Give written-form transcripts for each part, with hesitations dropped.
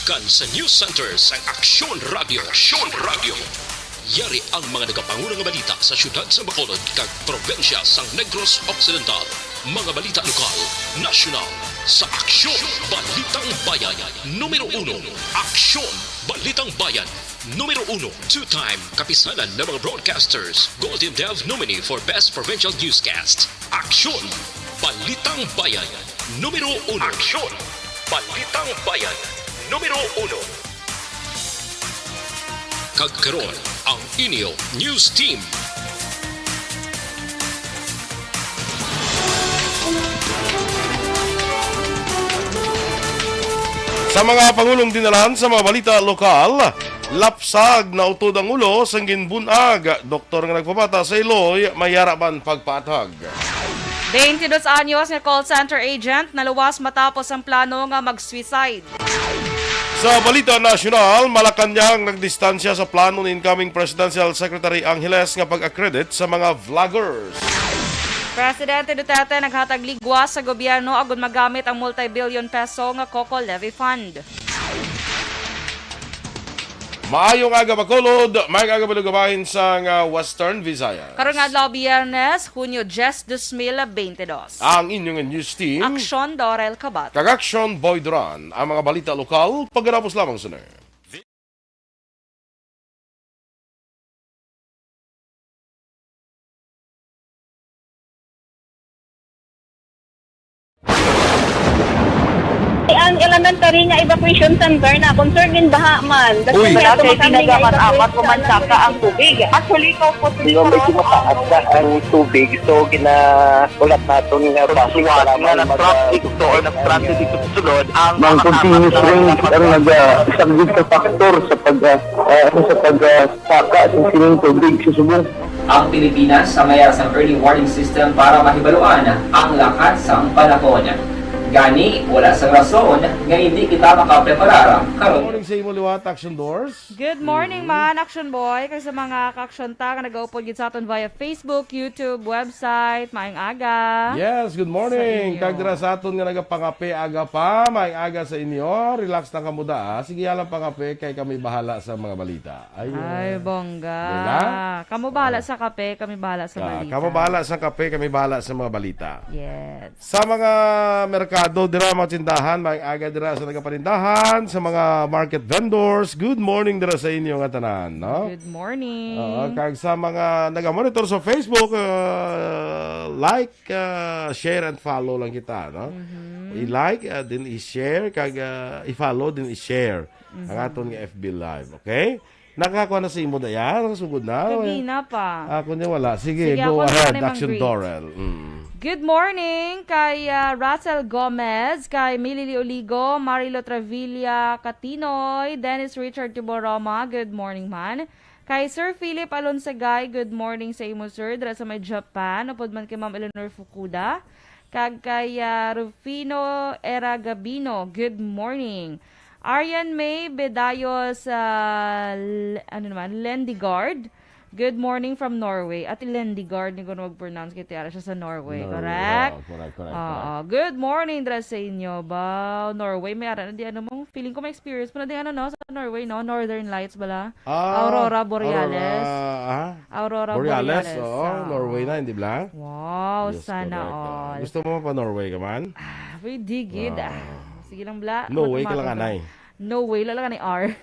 Gikan sa News Center sa Aksyon Radio. Aksyon Radio. Yari ang mga nagapangulang nga balita sa syudad sa Bacolod kag probensya sang Negros Occidental. Mga balita lokal, nasyonal, sa Aksyon Balitang Bayan. Numero 1, Aksyon Balitang Bayan. Numero 1, two-time kapisanan ng mga broadcasters. Golden Dove nominee for Best Provincial Newscast. Aksyon Balitang Bayan. Numero 1. Aksyon Balitang Bayan. Numero 1. Kagkaroon ang inyo News Team. Sa mga pangulong dinalan sa mga balita lokal, lapsag na utod ang ulo sang ginbunag. Doktor nga nagpapata sa Iloy, mayaraban pagpatag. 22 anyos nga call center agent naluwas matapos ang plano nga mag-suicide. Sa balita nasyonal, Malacanang nagdistansya sa plano ni incoming Presidential Secretary Angeles nga pag-accredit sa mga vloggers. Presidente Duterte naghatag ligwa sa gobyerno agud magamit ang multi-billion peso nga Coco Levy Fund. Maayong aga Bacolod, may aga balugabahin sa Western Visayas. Karon nga adlaw Biyernes, Hunyo 10, 2022. Ang inyong news team, Aksyon Dorel Kabat. Kag-Action Boy Duran, ang mga balita lokal, pagkarapos lamang sa Ang elementary nga evacuation center na concern din baha man. Uy, Kasi kasi tinagaman apat kumansaka ang tubig. Actually, ikaw po Di ba medyo mataas na ang tubig, so ginaulat natin nga Pasuwat nga nag-traffic to or nag-transit dito sa sulod ang Mang continuous rain ang isang good na factor sa pagsaka sa sining tubig sa subong. Ang Pilipinas sa mayroon sa early warning system para mahibaluan ang lakas ng panahon. Gani, wala sa rason nga hindi kita makapreparara Good Oh. karon. morning sa imo liwat, Action Doors. Good morning man, Action Boy. Kay sa mga ka-action ta nga nag-upload gid sa aton via Facebook, YouTube, website, maayong aga. Yes, good morning. Sa inyo. Kagdra sa aton nga nagapangape aga pa, may aga sa inyo. Relax lang kamuda. Sige alang pangape kay kami bahala sa mga balita. Ay, bongga. Diba? Kamu bahala sa kape, kami bahala sa balita. Kamo bahala sa kape, kami bahala sa mga balita. Yes. Sa mga merkado dira mga tindahan, may aga dira sa nagapanindahan, sa mga market vendors. Good morning dira sa inyo nga tanan, no? Good morning. Kag sa mga naga-monitor sa Facebook, like, share and follow lang kita, no? I-like, din i-share, kag i-follow, din i-share ang aton nga FB Live, okay? Nakakuha na sa imo na yan? Nasugod na? Kagina pa. Ako niya wala. Sige, Sige, go ako ahead, naman Action greet. Dorel. Good morning kay Russell Gomez, kay Millie Oligo, Marilo Travilla Catinoy, Dennis Richard Tiboroma, good morning man. Kay Sir Philip Alonsagay, good morning sa imo sir, dira sa may Japan, upod man kay Ma'am Eleanor Fukuda. Kag kay Rufino Era Gabino, good morning. Aryan May Bedayo sa Lendigard. Good morning from Norway. At Lendigard, hindi ko na mag-pronounce kaya tiara siya sa Norway. Correct? Correct. Good morning dra sa inyo ba? Norway, may ara na di ano mong feeling ko may experience mo na di ano no sa Norway no, Northern Lights bala. Aurora Borealis. Aurora Borealis. Oo, Norway na, hindi ba? Wow, Yes, sana correct. all. Gusto mo pa Norway ka man? Pwede gid. Sige lang bla. No way ka lang anay. No way, lalaga ni R.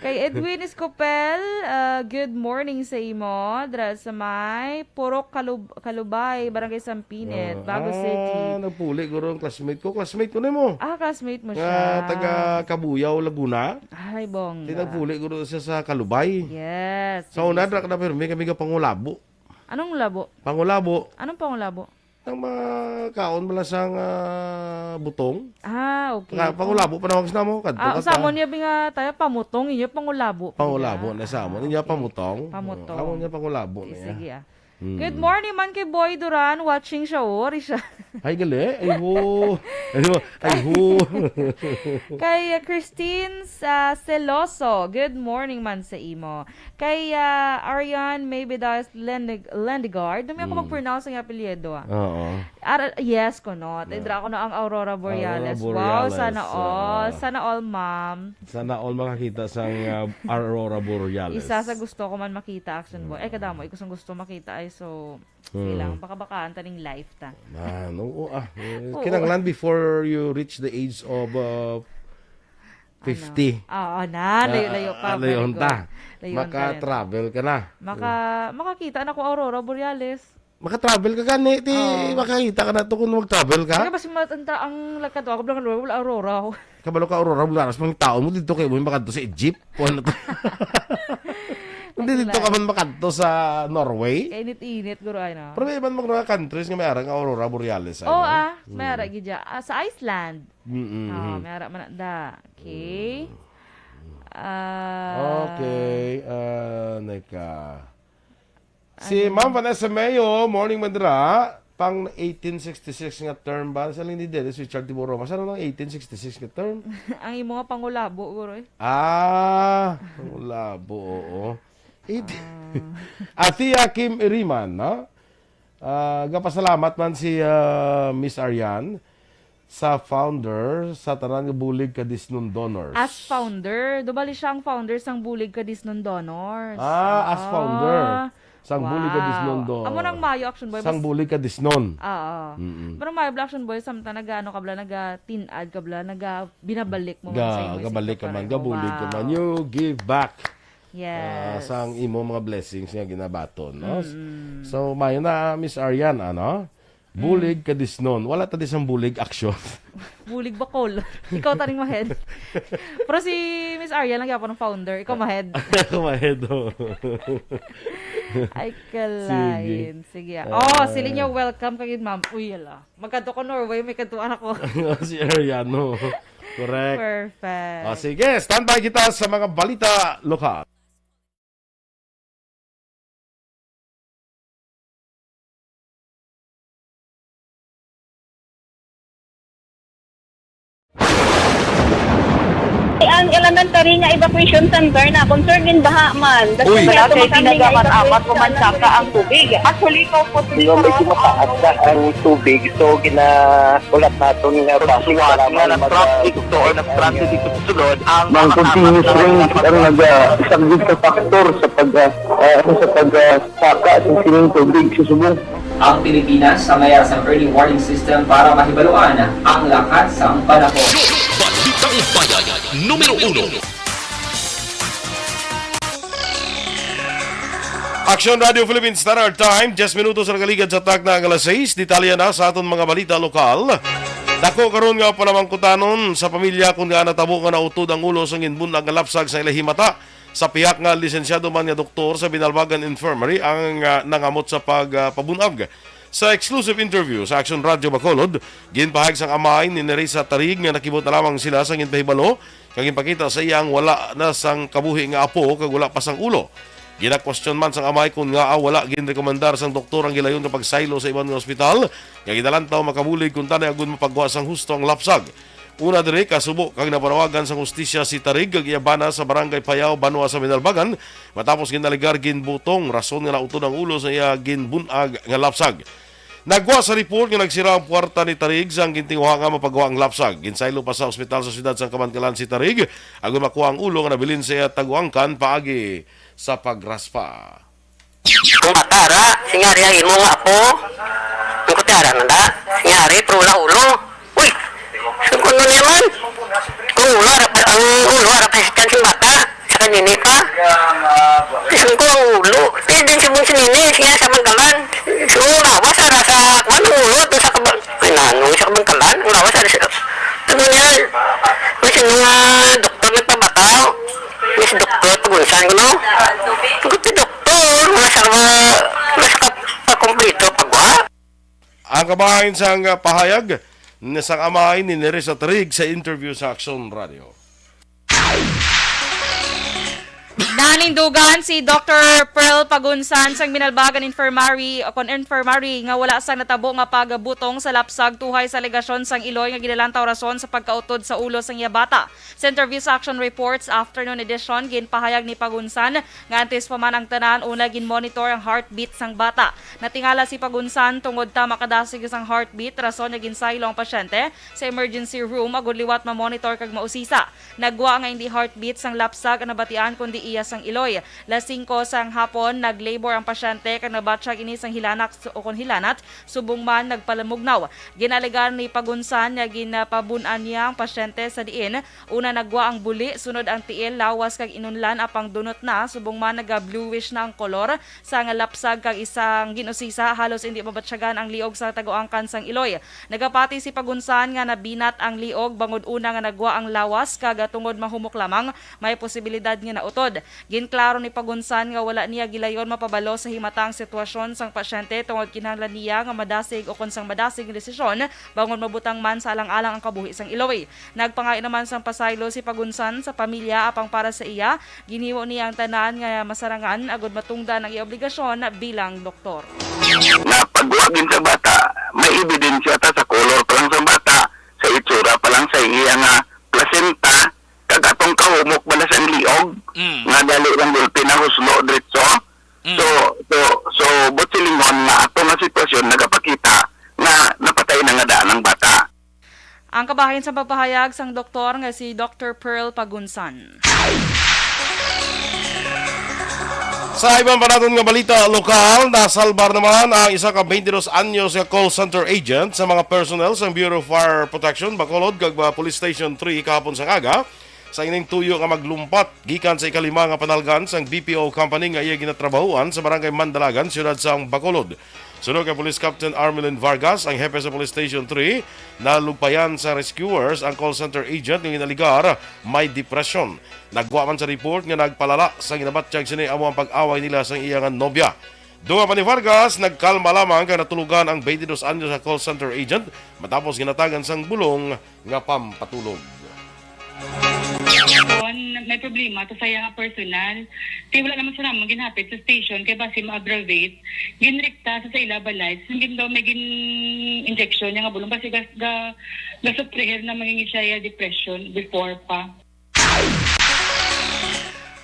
Kay Edwin Escopel, good morning sa imo. Dra sa may Purok Kalubay, Barangay Sampinit, Bago City. Nagpuli ko rin classmate ko. Classmate ko na mo. Classmate mo siya. Taga Kabuyaw, Laguna. Ay, bongga. Nagpuli ko rin siya sa Kalubay. Yes. Sa una, na permi kami ka pangulabo. Anong labo? Pangulabo. Anong pangulabo? Ang mga kaon bala sang butong. Okay. Pangulabo pa nawag na mo. Sa amon niya nga tayo pamutong, inyo pangulabo. Pangulabo na sa amon. Niya pamutong. Pamutong. Amon niya pangulabo na yan. Sige Good morning man kay Boy Duran. Watching siya, ori siya. Ay, gali. Ay, ho. Ay, ho. Kay Christine Celoso. Good morning man sa imo. Kay Ariane Maybedas Lendigard. Dumi ako mag-pronounce ang apelyido. Oo. Yes ko no. Tidra ko na ang Aurora Borealis. Aurora Wow, Borealis. sana all. Sana all, ma'am. Sana all makakita sa Aurora Borealis. Isa sa gusto ko man makita, Action Boy. Ay, kadamo. Ikaw gusto makita ay so... Sige lang. Baka taning life ta. Man, oo kinanglan before you reach the age of 50. Oo na. Layo-layo pa. Very Layon good. ta. Layon ka rin. Maka-travel ka na. Makakita na ko Aurora Borealis. Maka-travel ka gani. Makakita ka na to kung mag-travel ka. Kaya basi matanda ang lakad ako. Bilang wala Aurora. Kabalo ka Aurora Borealis. Mga tao mo dito kayo mo makadto sa Egypt. Ano to? Hindi dito ka man makadto sa Norway. Kainit-init guro ay na. Pero may iban mga countries nga may arang Aurora Borealis. May ara gidya. Sa Iceland. May ara man da. Okay. Okay. Neka. Si Ma'am Vanessa Mayo, morning Mandra, pang 1866 nga term ba? Sa lang ni Dennis Richard Tiboro. Masano ng 1866 nga term? Ang imo nga pangulabo guro eh. Pangulabo, oo. Atia Kim Iriman, no? Gapasalamat man si Miss Arian sa founder sa Tarang Bulig Kadisnon Donors. As founder, dubali siya ang founder sang Bulig Kadisnon Donors. As founder. Sang Bulig Kadisnon Donors. Amo nang Mayo Action Boy. Sang Bulig Kadisnon. Oo. Pero Mayo Action Boy, samta nag-ano ka bla, nag-tin-ad ka bla, binabalik mo man sa imo. Gabalik ka man, gabulig ka man. You give back. Yes. Sang imo mga blessings nga ginabaton, no? So, mayo na Miss Arian, ano? Bulig Kadisnon. Wala ta di sang bulig action. Bulig bakol. Ikaw taning mahead. Pero si Miss Arya lang yapon ng founder. Ikaw mahead. Kumahedo. Ay, kalain. Sige. Oh, sila niya welcome kagid ma'am. Uy, yala. Magkanto ko Norway, may kantuan ako. Si Arian, no? Correct. Perfect. Sige, standby kita sa mga balita lokal. Ang elementary nga evacuation center na concern din baha man. Uy, Kasi kasi tinagaman amat pumansaka ang tubig. Actually, ikaw po Di ba medyo mataas na ang tubig. So, ulat natin nga Kasuwat nga nag-traffic to or nag-transit dito sa sulod ang ng continuous rain ang isang good factor sa pagsaka at sining tubig sa subong. Ang Pilipinas sa mayas ng early warning system para mahibaluan ang lakas ng panahon. Balitang Bayan, numero 1. Action Radio Philippines Standard Time, 10 minutos sa nagaligad sa tag na alas 6. Detalya na sa aton mga balita lokal. Dako karon nga pa naman kutanon sa pamilya kung nga natabo nga nautod ang ulo sa nginbunag nga lapsag sa ilahimata. Sa piyak nga lisensyado man nga doktor sa Binalbagan Infirmary ang nangamot sa pagpabunag. Sa exclusive interview sa Action Radio Bacolod, ginpahayag sang amay ni Nerissa Tarig nga nakibot na lamang sila sa ginpahibalo kag ginpakita sa iyang wala na sang kabuhi nga apo kag wala pa sang ulo. Gina-question man sang amay kung nga wala ginrekomendar sang doktor ang gilayon nga pagsaylo sa ibang nga ospital nga gidalantaw makabulig kung tanay agun mapagwa sang husto ang lapsag. Una dire kasubo kag napanawagan sang hustisya si Tarig kag iyabana sa barangay Payaw, Banwa sa Binalbagan matapos ginaligar ginbutong rason nga nautod ang ulo sa iya ginbunag nga lapsag. Nagwa sa report nga nagsira ang puwarta ni Tarig sang gintinguha nga mapagawa ang lapsag. Ginsaylo pa sa ospital sa siyudad sang Kamantilan si Tarig agon makuha ang ulo nga nabilin sa iya taguangkan paagi sa pagraspa. Kung matara, singari ang imo nga po. Ang kutara nanda, singari, prula ulo. Uy, sugod nun naman. Kung ulo, ang ulo, harapan si bata, sa kanini pa. Sugod ko ang ulo. Kaya din si Bunso Nini, siya sa Mangkalan. Sugod lawas, ara sa kwan, ulo, doon sa kabang, ay nanong sa Mangkalan, lawas, ara sa, ano yan? Kasi nga, doktor na pabataw. Miss doktor, pagunsan ko no? Sugod si doktor, nasa pa-complete pagwa. Ang kabahayan sang pahayag ni sang amay ni Nerissa Tarig sa interview sa Action Radio. Nanindugan si Dr. Pearl Pagunsan sang Binalbagan Infirmary nga wala sang natabo nga pagabutong sa lapsag tuhay sa alegasyon sang Iloy nga ginalantaw rason sa pagkautod sa ulo sang iya bata. Sa Interview sa Action Reports afternoon edition ginpahayag ni Pagunsan nga antes pa man ang tanan una ginmonitor ang heartbeat sang bata. Natingala si Pagunsan tungod ta makadasig sang heartbeat rason nga ginsaylo ang pasyente sa emergency room agud liwat ma-monitor kag mausisa. Nagwa nga hindi heartbeat sang lapsag ang nabatian kundi iya sang Iloy. Las 5 sang hapon naglabor ang pasyente kag nabatsyag ini sang hilanak o kon hilanat subong man nagpalamugnaw. Ginalegan ni Pagunsan nga ginapabun-an niya ang pasyente sa diin. Una nagwa ang buli, sunod ang tiil, lawas kag inunlan apang dunot na subong man naga-bluish na ang kolor sa nga lapsag kag isang ginusisa halos hindi mabatsyagan ang liog sa taguangkan sang Iloy. Nagapati si Pagunsan nga nabinat ang liog bangod una nga nagwa ang lawas kag tungod mahumok lamang may posibilidad nga nautod. Ginklaro ni Pagunsan nga wala niya gilayon mapabalo sa himatang sitwasyon sang pasyente tungod kinahanglan niya nga madasig o konsang madasig nga desisyon bangon mabutang man sa alang-alang ang kabuhi sang Iloy. Nagpangay naman sang pasaylo si Pagunsan sa pamilya apang para sa iya ginhiwo niya ang tanan nga masarangan agud matungdan ang iya obligasyon bilang doktor. Na pagwagin sa bata, may ebidensya ta sa kolor pa lang sa bata, sa itsura pa lang sa iya nga placenta, kag atong kahumok bala sa liog, nga dali lang gulpi na huslo diretso. So butsilingon na atong nga sitwasyon nagapakita nga napatay na nga daan ang bata. Ang kabahin sa pagpahayag sang doktor nga si Dr. Pearl Pagunsan. Sa ibang pa natin nga balita lokal, nasalbar naman ang isa ka 22 anyos nga call center agent sa mga personnel sa Bureau of Fire Protection Bacolod kag Police Station 3 kahapon sa aga sa ining tuyo nga maglumpat gikan sa ikalima nga panalgan sang BPO company nga iya ginatrabahuan sa barangay Mandalagan, siyudad sang Bacolod. Sunod kay Police Captain Armelin Vargas, ang hepe sa Police Station 3, nalumpayan sa rescuers ang call center agent ng inaligar may depression. Nagwa man sa report nga nagpalala sa ginabatsyag sini amo ang pag-away nila sa iyang nobya. Dunga pa ni Vargas, nagkalma lamang kay natulugan ang 22 anyos sa call center agent matapos ginatagan sang bulong nga pampatulog. May problema to sa nga personal. Kaya wala naman sa naman ginhapit sa station kaya basi ma-aggravate. Ginrikta sa ila balay. Singin daw may injection niya nga bulong basi ga-supplier na maging siya depression before pa.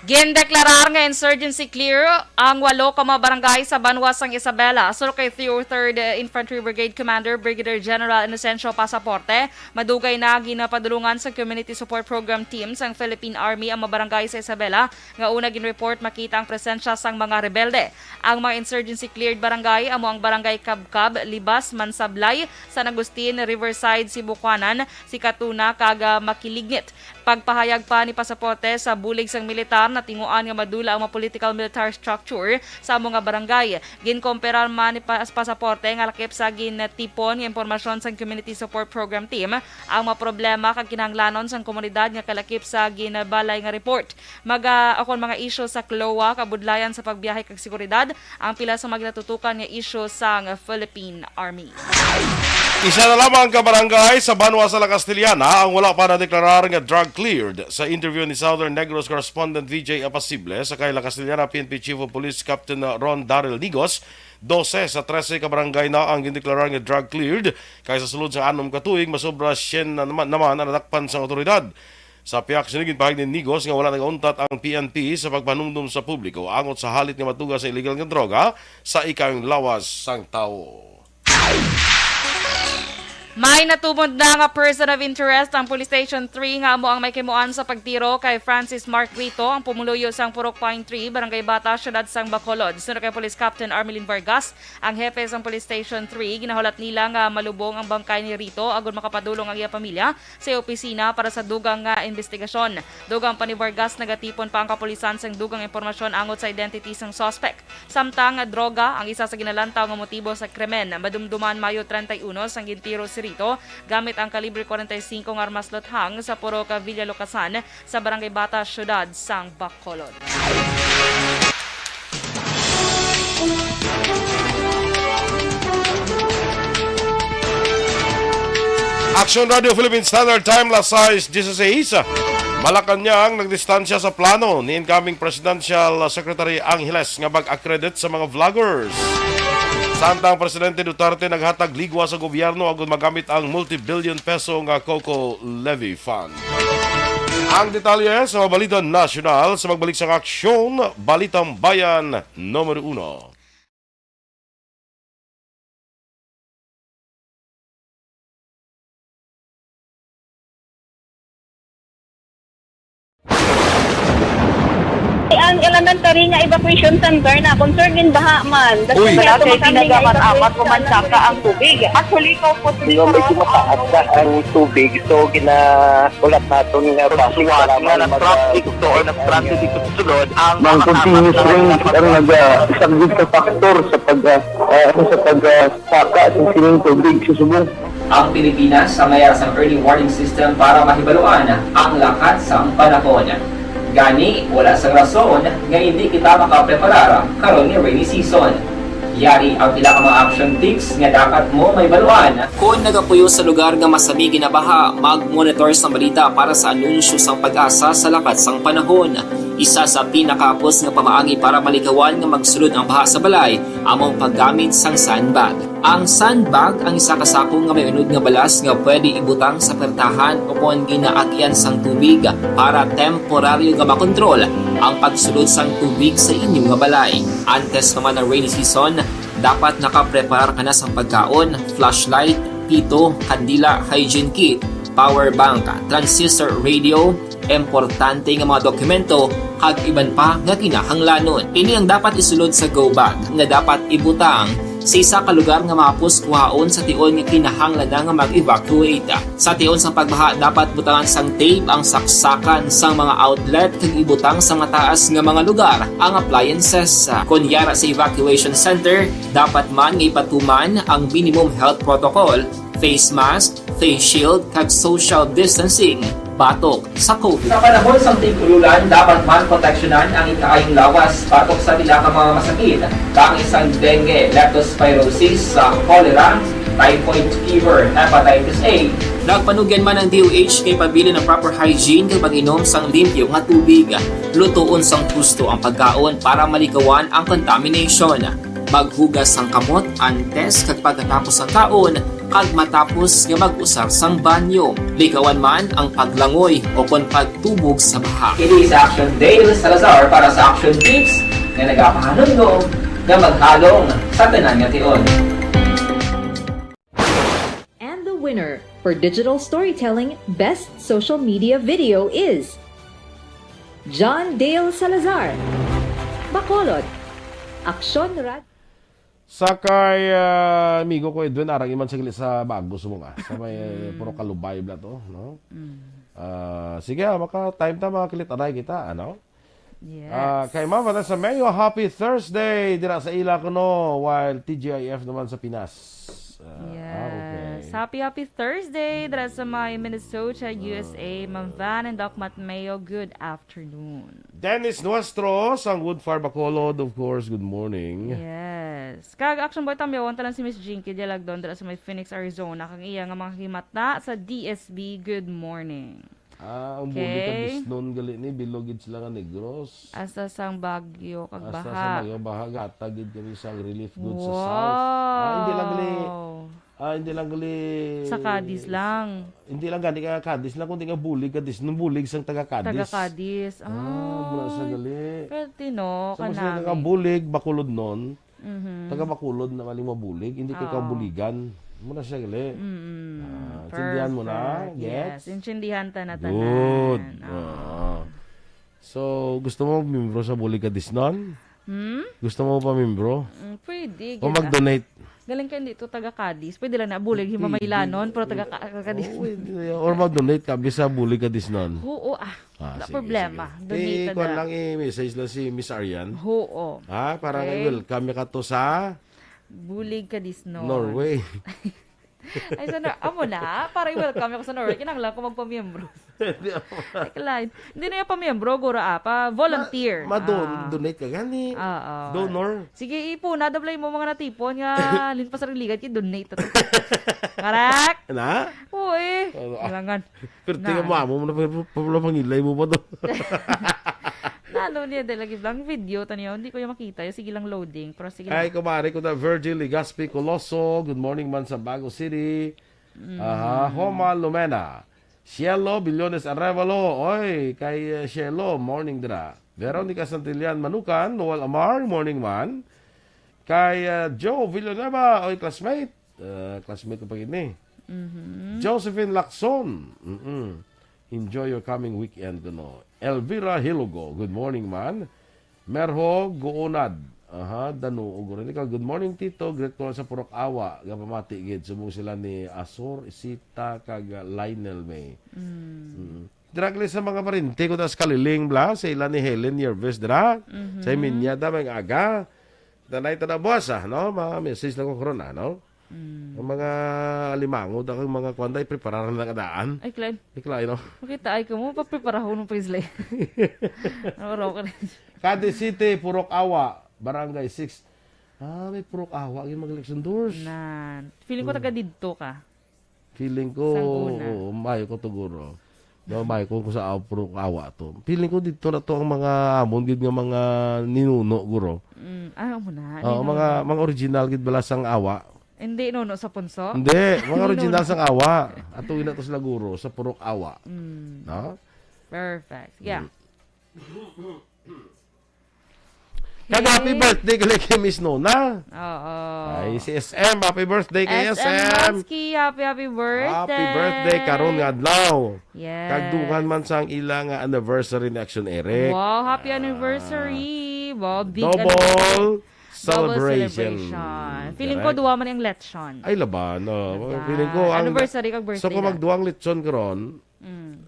Gindeklarar nga insurgency clear ang 8 ka mga barangay sa Banwa sang Isabela. Sulok kay 3rd Infantry Brigade Commander Brigadier General Inocencio Pasaporte, madugay na ginapadulungan sa Community Support Program Team sang Philippine Army ang mga barangay sa Isabela nga una ginreport makita ang presensya sang mga rebelde. Ang mga insurgency cleared barangay amo ang barangay Kabkab, Libas, Mansablay, San Agustin, Riverside, Sibukanan, Sikatuna kag Makilignit. Pagpahayag pa ni Pasaporte sa bulig sang militar na tinguan nga madula ang mga political military structure sa mga barangay. Ginkomperar man ni Pasaporte nga lakip sa ginatipon nga impormasyon sa Community Support Program Team ang mga problema kag kinahanglanon sa komunidad nga kalakip sa ginabalay nga report. Akon mga isyu sa CLOA kabudlayan sa pagbiyahe kag seguridad ang pila sa mga natutukan nga isyu sa Philippine Army. Isa na lamang ka barangay sa Banwa sa La Castellana ang wala pa na-deklarar nga drug cleared. Sa interview ni Southern Negros correspondent VJ Apasible sa kay La Castellana PNP Chief of Police Captain Ron Daryl Nigos, 12 sa 13 ka barangay na ang gindeklarar nga drug cleared kaysa sulod sa 6 ka tuig masobra 100 naman ang nadakpan sa otoridad. Sa piyak sinigin pahig ni Nigos nga wala nagauntat ang PNP sa pagpanumdum sa publiko angot sa halit nga matuga sa illegal nga droga sa ikang lawas sang tao. May natubod na nga person of interest ang Police Station 3 nga amo ang may kimuan sa pagtiro kay Francis Mark Rito, ang pumuluyo sang Purok Pine 3, Barangay Bata, siyudad sang Bacolod. Sunod kay Police Captain Armelin Vargas, ang hepe sang Police Station 3, ginahulat nila nga malubong ang bangkay ni Rito agud makapadulong ang iya pamilya sa opisina para sa dugang nga investigasyon. Dugang pa ni Vargas nagatipon pa ang kapulisan sang dugang impormasyon angot sa identity sang suspect. Samtang droga ang isa sa ginalantaw nga motibo sa krimen. Madumduman Mayo 31 sang gintiro si Rito gamit ang kalibre 45 ng armas lothang sa Purok Villa Locasan sa Barangay Bata, siyudad sang Bacolod. Action Radio Philippine Standard Time, las 6:16. Malacanang nagdistansya sa plano ni incoming Presidential Secretary Angeles nga mag-accredit sa mga vloggers. Samtang Presidente Duterte naghatag ligwa sa gobyerno agud magamit ang multi-billion peso nga Coco Levy Fund. Ang detalye sa Balitang Nasyonal sa magbalik sa aksyon, Balitang Bayan numero 1. Ang elementary nga evacuation center na concern din baha man. Uy. Kaya Kaya tumakami nga pinagamat-amat evacuation kumansaka ang tubig. Actually, ikaw po medyo mataas na ang tubig. So, ginaulat natin nga basi para ng traffic to or nag-traffic dito sa sulod. Ang continuous rain ang isang good factor sa pagsaka at sining tubig sa subong. Ang Pilipinas sa mayroon sa early warning system para mahibaluan ang lakas ng panahon. Gani, wala sa rason nga hindi kita makapreparar karon ni rainy season. Yari ang pila ka mga action tips nga dapat mo may baluan. Kung nagapuyo sa lugar nga masabi ginabaha, mag-monitor sa balita para sa anunsyo sang pag-asa sa lakas sang panahon. Isa sa pinakapos nga pamaagi para malikawan nga magsulod ang baha sa balay, among paggamit sang sandbag. Ang sandbag ang isa ka sako nga may unod nga balas nga pwede ibutang sa pertahan o kung ginaagyan sang tubig para temporaryo nga makontrol ang pagsulod sang tubig sa inyong nga balay. Antes naman ng rainy season, dapat nakapreparar ka na sang pagkaon, flashlight, pito, kandila, hygiene kit, power bank, transistor radio, importante nga mga dokumento kag iban pa nga kinahanglanon. Ini ang dapat isulod sa go bag nga dapat ibutang sa isa ka lugar nga mapus kuhaon sa tion nga kinahanglan nga mag-evacuate. Sa tion sa pagbaha dapat butangan sang tape ang saksakan sang mga outlet kag ibutang sa mataas nga mga lugar ang appliances. Kunyara sa evacuation center, dapat man nga ipatuman ang minimum health protocol, face mask, face shield kag social distancing batok sa COVID. Sa panahon sa tig-ululan, dapat man proteksyonan ang ikaayong lawas batok sa nila ka mga masakit. Kang isang dengue, leptospirosis, cholera, typhoid fever, hepatitis A. Nagpanugyan man ang DOH kay pabili ng proper hygiene kay pag-inom sang limpyo nga tubig. Lutuon sang gusto ang pagkaon para malikawan ang contamination. Maghugas sang kamot antes kag pagkatapos ang kaon kag matapos nga mag-usar sang banyo. Likawan man ang paglangoy o kon pagtubog sa baha. Kini sa Action Dale Salazar para sa Action Tips nga nagapahanunggo nga maghalong sa tanan nga tion. And the winner for Digital Storytelling Best Social Media Video is John Dale Salazar. Bacolod. Aksyon Radio. Sakay amigo ko Edwin arang iman saglit sa bago sumo sa may puro kalubay bla to no. Sige maka time ta makakilit anay kita ano. Yes. Kay mama sa Mayo, happy Thursday dira sa ila kuno while TGIF naman sa Pinas. Yes. Happy Thursday dira sa may Minnesota, USA. Ma'am Van and Doc Matt Mayo, good afternoon. Dennis Nuestro sang Woodfire Bacolod, of course, good morning. Yes. Kag action boy tamyawan talang si Miss Jinky dialag doon dira sa may Phoenix, Arizona. Kang iya nga mga himata sa DSB, good morning. Ang buli ka disnon gali ni bilogid sila nga Negros. Asa sang Bagyo kag Asa sa baha. Bagyo baha gatagid kami sang relief goods sa Wow. south. Hindi lang gali Sa Cadiz lang. Hindi lang gani ka Cadiz lang kundi nga bulig ka disnon bulig sang taga Cadiz. Taga Cadiz. Mula sa gali. Pero tino Sa mga kanami. taga bulig bakulod non. Taga bakulod na maling mabulig, hindi ka buligan. Muna siya gali. Intindihan mo na? Yes, Gets? intindihan ta na tanan. Good. So, gusto mo membro sa Bulig Kadisnon? Gusto mo pa membro? Pwede. O mag-donate? Galing kayo dito, taga Cadiz. Pwede lang na bulig himamaylanon, pero taga Cadiz. Or mag-donate ka sa Bulig Kadisnon? Oo, wala problema. Sige. Donate Kung na. lang i-message lang si Miss Arian. Oo. Parang Okay. welcome ka to sa Bulig Cadiz, no? Norway. Ay, sana, amo na. Para i-welcome ako sa Norway. Kinanglan ko magpamiyembro. Hindi na yung pamiyembro, gura pa. Volunteer. Donate ka gani. Donor. Sige, ipo, nadablay mo mga natipon nga linpas sa ligat, donate. Karak? Na? Oo Kailangan. Pero tingnan mo, amo mo na pangilay mo pa to. Lalo niya lagi lang video taniyo, hindi ko yung makita. Yung sige lang loading. Pero sige Ay, lang. kumari ko na Virgil Ligaspi Coloso. Good morning man sa Bago City. Homa Lumena. Cielo Billones Arevalo. Oy, kay Cielo, morning dira. Veronica Santillan Manukan. Noel Amar, morning man. Kay Joe Villanueva. Oy, classmate. Classmate ko pa ini. Josephine Lacson. Enjoy your coming weekend. No? Elvira Hilogo. Good morning man. Merho Goonad. Danu uguro ni good morning Tito, great call sa Purok Awa, gapamati gid subong sila ni Asor, Isita kag Lionel May. Directly sa mga parinti ko tas kaliling bla sa ila ni Helen Yerves dra. Sa minya da may aga. Danay ta na boss no? Mga message lang ko corona no. Ang mga alimango da kang mga kwanday prepararan na kadaan. Ay, Klein. Iklay no. Makita ay ko mo papreparahon ng Paisley. Ano ka rin. Cadiz City, Purok Awa. Barangay 6. May Purok Awa yung mag-election doors. Nan. Feeling ko taga dito ka. Feeling ko, Sanguna. mayo ko siguro. No, mayo ko kung sa Purok Awa to. Feeling ko dito na to ang mga amon gid nga mga ninuno guro. Ano mo na? Mga original gid bala sang Awa. Hindi nuno sa punso? Hindi, mga original sang Awa. Atuin na to sila guro sa Purok Awa. No? Perfect. Yeah. Kag happy birthday kay Miss Nona. Oo. Ay, si SM, happy birthday kay SM. Mansky, happy birthday. Happy birthday karon nga adlaw. Yes. Kagdugan man sang ilang anniversary ni Action Eric. Wow, happy anniversary. Wow, big Double celebration. celebration. Feeling ko duwa man yung lechon. Ay laban, no. Laban. Feeling ko ang Anniversary kag birthday So kung na. magduwang lechon karon,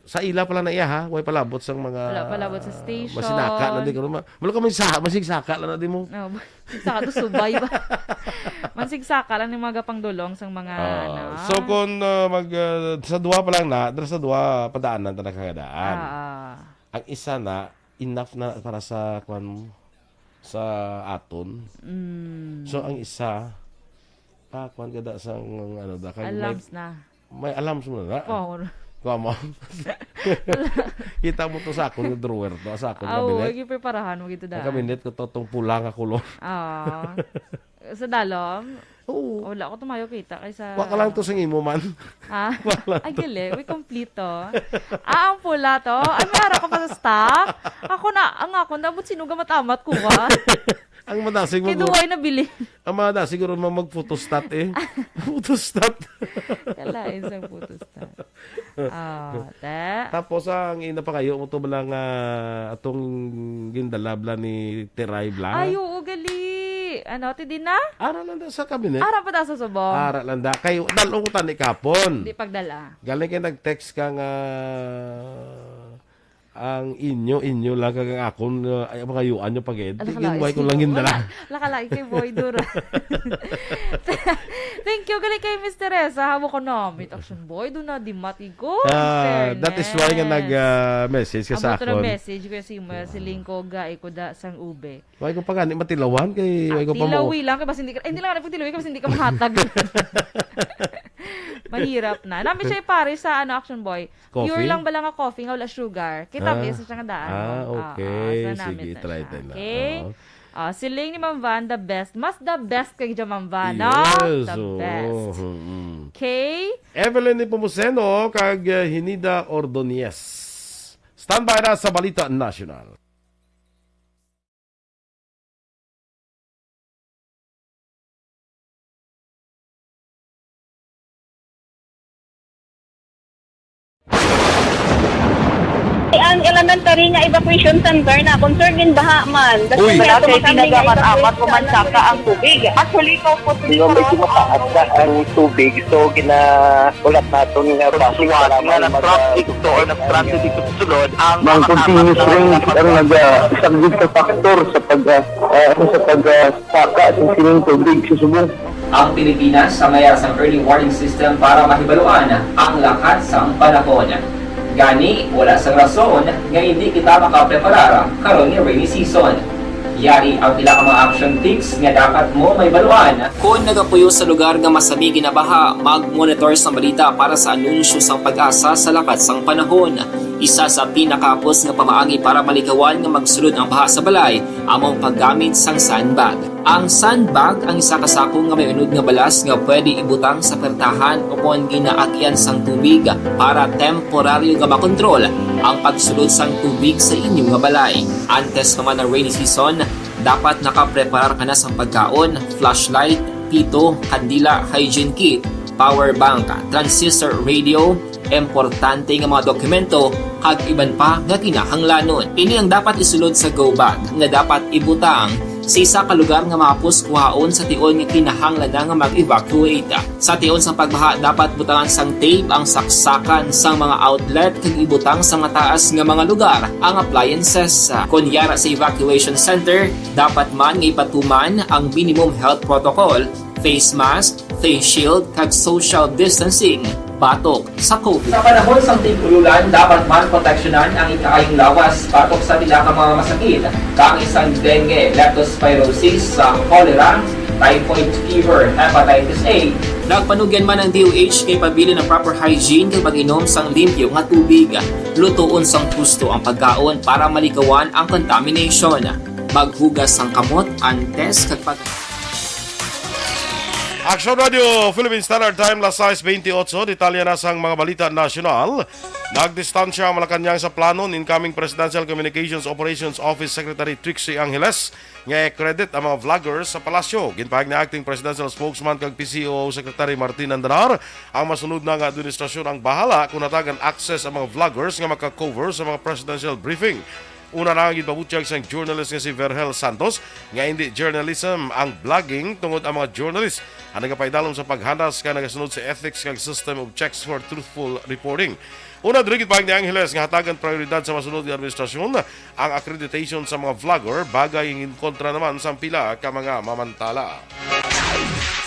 sa ila pala na iya ha, way palabot sang mga Wala palabot sa station. Masinaka na di karon. Wala ka masigsaka lang na di mo. No, sigsaka to subay ba? Mansigsaka lang yung mga gapang-dulong sang mga So kung sa duwa pa lang na, sa duwa padaanan ta nakagadaan. Ang isa na enough na para sa kwan sa aton. So ang isa kwan kada sang ano da kay alarms na. May alarms mo na. Oh. Come on. Kita mo to sa akong drawer to, sa akong Oh, kabinet. i-preparahan mo gito da. Ang kabinet ko to tong pula nga kulor. Sa dalom? Oo. Wala ko tumayo kita kaysa... Wa ka lang to sing imo man. Ha? Ay, gali. We complete to. Ang pula to. Ay, may harap ka pa sa stock. Ako na, but sinuga matamat ko ba? Ang madasig mo. Kiduway na bili. Ang mga siguro mag-photostat eh. Photostat. Kalain sa photostat. Tapos ang ina pa kayo mo to lang atong gindalabla ni Teray Bla. Ay, oo, gali. Ano, din na? Ara lang da sa kabinet. Ara pa da sa subong. Ara lang da. Kayo, dalong ko tani kapon. Di pagdala. Galing kayo nag-text ka nga ang inyo lang kag akon ay mga yuan nyo pagid. Ginway ko lang gindala. Lakalaki kay Boy Dura. Thank you gali kay Miss Teresa. Habo ko na. Meet Action Boy. Doon na di matigo. That is why nga nag-message ka sa akon. akon. Message ko si Lingko ga ko da sang ube. Why ko pa gani matilawan kay why ko pa mo. Tilawi lang kay basta hindi ka hindi lang tilawi kay basta hindi ka mahatag. Mahirap na. Namin siya pare sa Action Boy. Coffee? Pure lang ba lang nga coffee nga wala sugar. Kita sa siyang daan. Okay. So Sige, try tayo lang. Okay. Siling ni Ma'am Van, the best. Mas the best kay Ma'am Van, no? Yes. The best. Okay. Evelyn ni Pumuseno kag Hinida Ordonez. Standby na sa Balita National. Ang elementary nga evacuation center na concern din baha man. Uy, kaya kay pinagamat-amat evacuation kumansaka ang tubig. Actually, ikaw po medyo mataas na ang tubig. So, ulat natin nga basiwala nga ng traffic to or nag-traffic dito sa sulod. Ang continuous rain ang isang good factor sa pagsaka sa sining tubig sa subong. Ang Pilipinas sa mayas ng early warning system para mahibaluan ang lakas ng panahon. Gani, wala sa rason nga hindi kita makapreparara karon ni rainy season. Yari ang pila ka mga action tips nga dapat mo may baluan. Kung nagapuyo sa lugar nga masabi ginabaha, mag-monitor sa balita para sa anunsyo sang pag-asa sa lakat sang panahon. Isa sa pinakapos nga pamaagi para malikawan nga magsulod ang baha sa balay, among paggamit sang sandbag. Ang sandbag ang isa kasako nga may unod nga balas nga pwede ibutang sa pertahan o kung ginaagyan sang tubig para temporaryo nga makontrol ang pagsulod sang tubig sa inyong nga balay. Antes naman ng rainy season, dapat nakapreparar ka na sa pagkaon, flashlight, pito, kandila, hygiene kit, power bank, transistor radio, importante nga mga dokumento kag iban pa nga kinahanglanon. Ini ang dapat isulod sa go bag nga dapat ibutang sa isa ka lugar nga mapus kuhaon sa tion nga kinahanglan nga mag-evacuate. Sa tion sa pagbaha dapat butangan sang tape ang saksakan sang mga outlet kag ibutang sa mataas nga mga lugar ang appliances. Kunyara sa evacuation center, dapat man nga ipatuman ang minimum health protocol, face mask, face shield kag social distancing batok sa COVID. Sa panahon sa tig-ululan, dapat man proteksyonan ang ikaayong lawas batok sa pila ka mga masakit, kang isang dengue, leptospirosis, cholera, typhoid fever, hepatitis A. Nagpanugyan man ang DOH kay pabili ng proper hygiene kay pag-inom sang limpyo nga tubig. Lutuon sang gusto ang pagkaon para malikawan ang contamination. Maghugas sang kamot antes kag pag Action Radio, Philippine Standard Time, las 6:28, detalya na sang mga balita nasyonal. Nagdistansya ang Malacanang sa planon, incoming Presidential Communications Operations Office Secretary Trixie Angeles nga credit ang mga vloggers sa palasyo. Ginpahag na acting presidential spokesman kag PCO Secretary Martin Andanar, ang masunod na nga administrasyon ang bahala kung natagan access ang mga vloggers nga makakover sa mga presidential briefing. Una na ang ipabutyag sa journalist nga si Verhel Santos nga hindi journalism ang vlogging tungod ang mga journalist ang nagapaydalom sa paghanas ka nagasunod sa ethics kag system of checks for truthful reporting. Una drigit pahig ni Angeles nga hatagan prioridad sa masunod nga administrasyon ang accreditation sa mga vlogger bagay in kontra naman sa pila ka mga mamantala.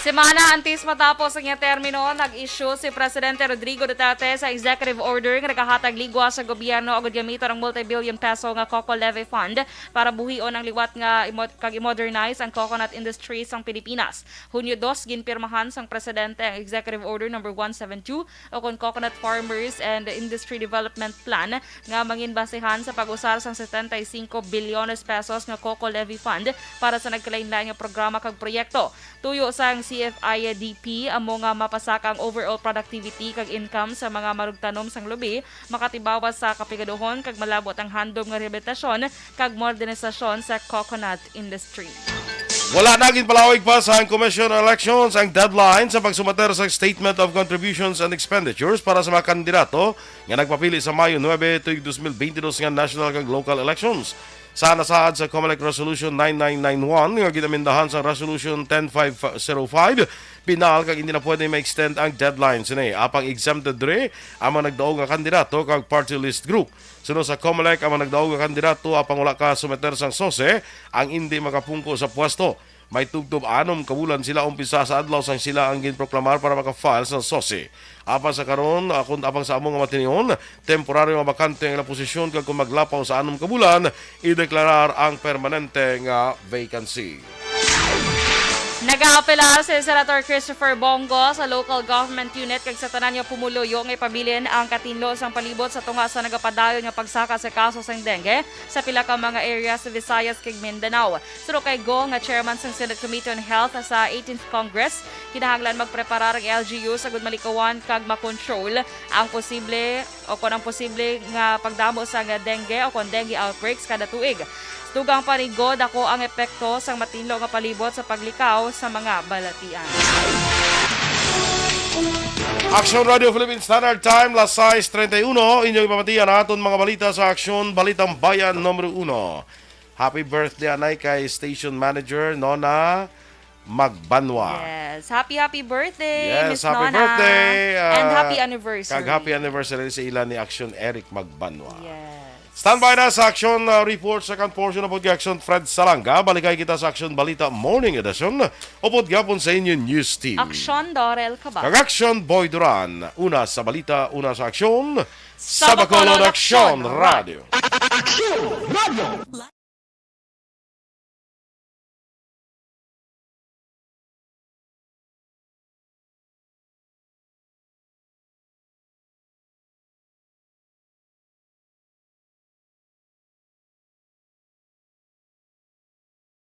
Semana antes matapos ang termino, nag-issue si Presidente Rodrigo Duterte sa executive order nga nakahatag ligwa sa gobyerno og gamiton ang multi-billion peso nga Coco Levy Fund para buhion ang liwat nga kag i-modernize ang coconut industry sang Pilipinas. Hunyo 2 ginpirmahan sang Presidente ang executive order number 172 o kon Coconut Farmers and Industry Development Plan nga manginbasehan sa pag-usar sang 75 bilyones pesos nga Coco Levy Fund para sa nagkalain-lain nga programa kag proyekto. Tuyo sang CFIDP amo nga mapasaka ang overall productivity kag income sa mga marugtanom sang lubi, makatibawas sa kapigaduhon kag malabot ang handom nga rehabilitasyon kag modernisasyon sa coconut industry. Wala naging palawig pa sa Commission on Elections ang deadline sa pagsumater sa Statement of Contributions and Expenditures para sa mga kandidato nga nagpapili sa Mayo 9 tuig 2022 nga national kag local elections. Sa nasaad sa COMELEC Resolution 9991 nga ginamindahan sa Resolution 10505, pinal kag hindi na pwede ma-extend ang deadline sini. Apang exempted dre ang mga nagdaog nga kandidato kag party list group. Sunod sa COMELEC ang mga nagdaog nga kandidato apang wala ka sumeter sang SOSE ang hindi makapungko sa pwesto. May tugtob 6 kabulan sila umpisa sa adlaw sang sila ang ginproklamar para maka-file sa SOSE. Apan sa karon, apang sa among nga matinion, temporaryo nga bakante ang posisyon kag kung maglapaw sa 6 kabulan, ideklarar ang permanente nga vacancy. Nag-aapela si Senator Christopher Bongo sa local government unit kag sa tanan niya pumuluyo nga ipabilin ang katinlo sang palibot sa tunga sa nagapadayon nga pagsaka sa kaso sang dengue sa pila ka mga areas sa Visayas kag Mindanao. Suro kay Go nga chairman sang Senate Committee on Health sa 18th Congress, kinahanglan magpreparar ang LGU sa gud malikawan kag makontrol ang posible nga pagdamo sa dengue o kon dengue outbreaks kada tuig. Tugang panigod ako ang epekto sang matinlo nga palibot sa paglikaw sa mga balatian. Action Radio Philippine Standard Time, las 6:31. Inyong ipapatiyan aton mga balita sa Aksyon Balitang Bayan numero 1. Happy birthday anay kay Station Manager Nona Magbanwa. Yes, happy birthday, Yes, Miss happy Nona. birthday. And happy anniversary. Kag happy anniversary sa ilan ni Action Eric Magbanwa. Yes. Standby na sa Action Report, second portion of Action Fred Salanga. Balikay kita sa Action Balita Morning Edition. Upod gapon sa inyo news team. Action Dorel Cabal. Kag Action Boy Duran. Una sa balita, una sa aksyon. Sa Bacolod Action Radio. Action Radio!